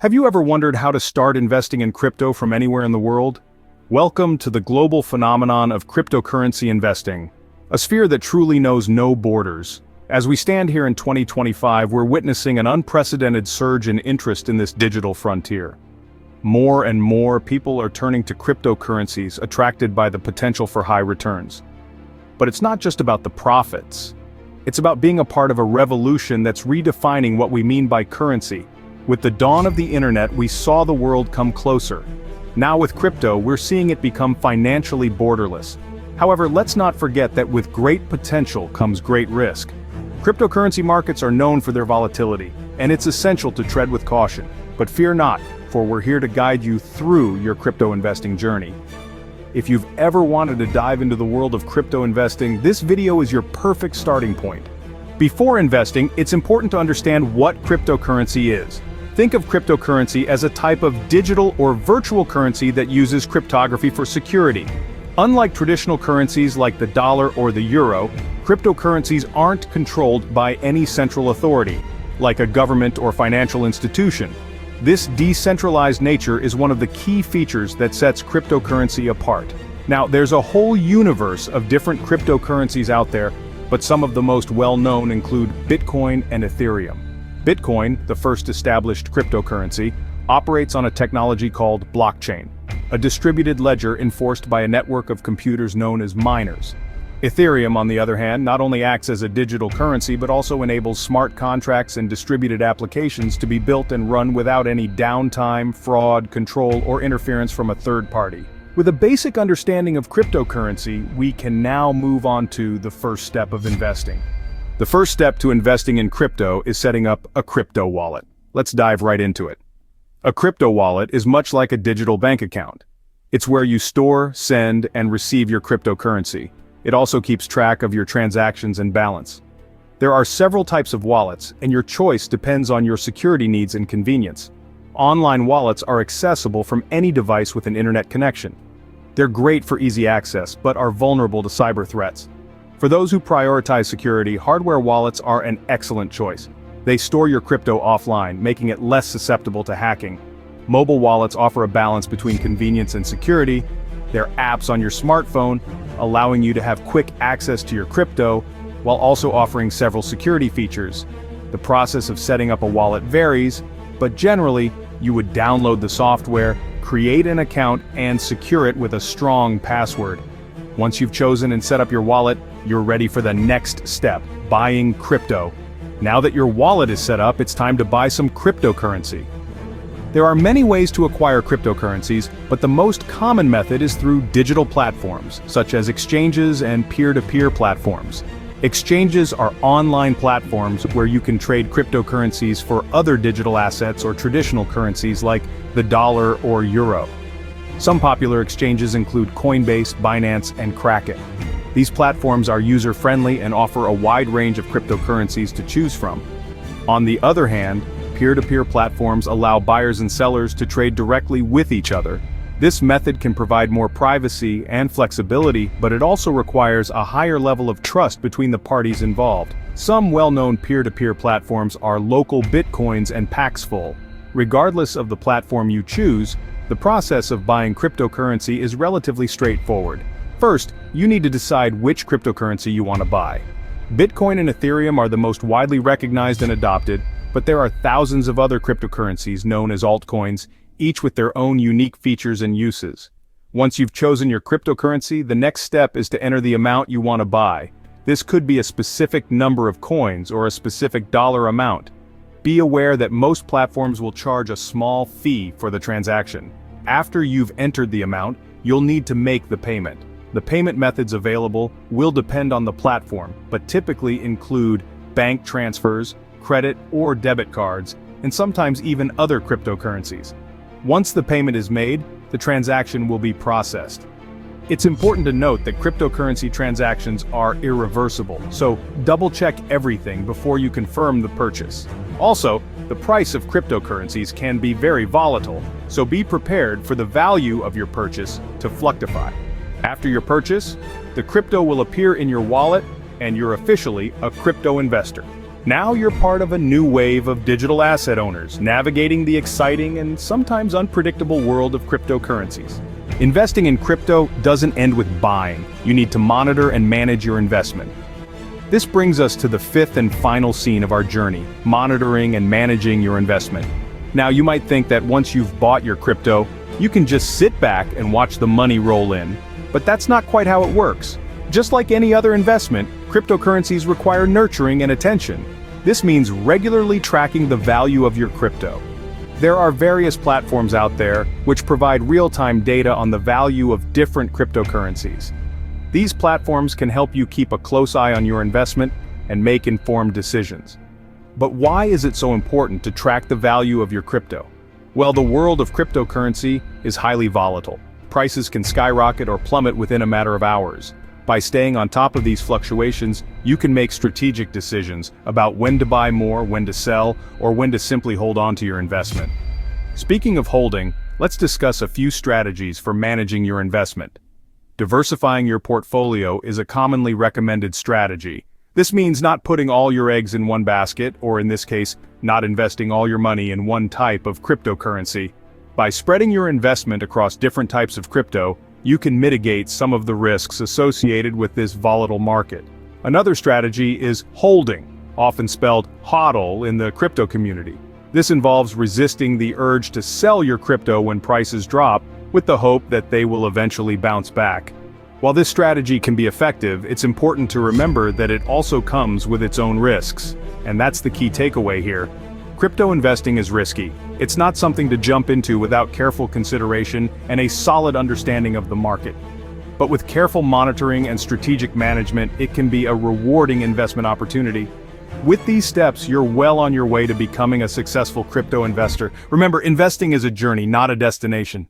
Have you ever wondered how to start investing in crypto from anywhere in the world? Welcome to the global phenomenon of cryptocurrency investing, a sphere that truly knows no borders. As we stand here in 2025, we're witnessing an unprecedented surge in interest in this digital frontier. More and more people are turning to cryptocurrencies, attracted by the potential for high returns. But it's not just about the profits. It's about being a part of a revolution that's redefining what we mean by currency. With the dawn of the internet, we saw the world come closer. Now with crypto, we're seeing it become financially borderless. However, let's not forget that with great potential comes great risk. Cryptocurrency markets are known for their volatility, and it's essential to tread with caution. But fear not, for we're here to guide you through your crypto investing journey. If you've ever wanted to dive into the world of crypto investing, this video is your perfect starting point. Before investing, it's important to understand what cryptocurrency is. Think of cryptocurrency as a type of digital or virtual currency that uses cryptography for security. Unlike traditional currencies like the dollar or the euro, cryptocurrencies aren't controlled by any central authority, like a government or financial institution. This decentralized nature is one of the key features that sets cryptocurrency apart. Now, there's a whole universe of different cryptocurrencies out there, but some of the most well-known include Bitcoin and Ethereum. Bitcoin, the first established cryptocurrency, operates on a technology called blockchain, a distributed ledger enforced by a network of computers known as miners. Ethereum, on the other hand, not only acts as a digital currency but also enables smart contracts and distributed applications to be built and run without any downtime, fraud, control, or interference from a third party. With a basic understanding of cryptocurrency, we can now move on to the first step of investing. The first step to investing in crypto is setting up a crypto wallet. Let's dive right into it. A crypto wallet is much like a digital bank account. It's where you store, send, and receive your cryptocurrency. It also keeps track of your transactions and balance. There are several types of wallets, and your choice depends on your security needs and convenience. Online wallets are accessible from any device with an internet connection. They're great for easy access, but are vulnerable to cyber threats. For those who prioritize security, hardware wallets are an excellent choice. They store your crypto offline, making it less susceptible to hacking. Mobile wallets offer a balance between convenience and security. They're apps on your smartphone, allowing you to have quick access to your crypto, while also offering several security features. The process of setting up a wallet varies, but generally, you would download the software, create an account, and secure it with a strong password. Once you've chosen and set up your wallet, you're ready for the next step, buying crypto. Now that your wallet is set up, it's time to buy some cryptocurrency. There are many ways to acquire cryptocurrencies, but the most common method is through digital platforms, such as exchanges and peer-to-peer platforms. Exchanges are online platforms where you can trade cryptocurrencies for other digital assets or traditional currencies like the dollar or euro. Some popular exchanges include Coinbase, Binance, and Kraken. These platforms are user-friendly and offer a wide range of cryptocurrencies to choose from. On the other hand, peer-to-peer platforms allow buyers and sellers to trade directly with each other. This method can provide more privacy and flexibility, but it also requires a higher level of trust between the parties involved. Some well-known peer-to-peer platforms are local Bitcoins and Paxful. Regardless of the platform you choose, the process of buying cryptocurrency is relatively straightforward. First, you need to decide which cryptocurrency you want to buy. Bitcoin and Ethereum are the most widely recognized and adopted, but there are thousands of other cryptocurrencies known as altcoins, each with their own unique features and uses. Once you've chosen your cryptocurrency, the next step is to enter the amount you want to buy. This could be a specific number of coins or a specific dollar amount. Be aware that most platforms will charge a small fee for the transaction. After you've entered the amount, you'll need to make the payment. The payment methods available will depend on the platform, but typically include bank transfers, credit or debit cards, and sometimes even other cryptocurrencies. Once the payment is made, the transaction will be processed. It's important to note that cryptocurrency transactions are irreversible, so double-check everything before you confirm the purchase. Also, the price of cryptocurrencies can be very volatile, so be prepared for the value of your purchase to fluctuate. After your purchase, the crypto will appear in your wallet, and you're officially a crypto investor. Now you're part of a new wave of digital asset owners, navigating the exciting and sometimes unpredictable world of cryptocurrencies. Investing in crypto doesn't end with buying. You need to monitor and manage your investment. This brings us to the fifth and final scene of our journey, monitoring and managing your investment. Now you might think that once you've bought your crypto, you can just sit back and watch the money roll in. But that's not quite how it works. Just like any other investment, cryptocurrencies require nurturing and attention. This means regularly tracking the value of your crypto. There are various platforms out there which provide real-time data on the value of different cryptocurrencies. These platforms can help you keep a close eye on your investment and make informed decisions. But why is it so important to track the value of your crypto? Well, the world of cryptocurrency is highly volatile. Prices can skyrocket or plummet within a matter of hours. By staying on top of these fluctuations, you can make strategic decisions about when to buy more, when to sell, or when to simply hold on to your investment. Speaking of holding, let's discuss a few strategies for managing your investment. Diversifying your portfolio is a commonly recommended strategy. This means not putting all your eggs in one basket, or in this case, not investing all your money in one type of cryptocurrency. By spreading your investment across different types of crypto, you can mitigate some of the risks associated with this volatile market. Another strategy is holding, often spelled HODL in the crypto community. This involves resisting the urge to sell your crypto when prices drop, with the hope that they will eventually bounce back. While this strategy can be effective, it's important to remember that it also comes with its own risks. And that's the key takeaway here. Crypto investing is risky. It's not something to jump into without careful consideration and a solid understanding of the market. But with careful monitoring and strategic management, it can be a rewarding investment opportunity. With these steps, you're well on your way to becoming a successful crypto investor. Remember, investing is a journey, not a destination.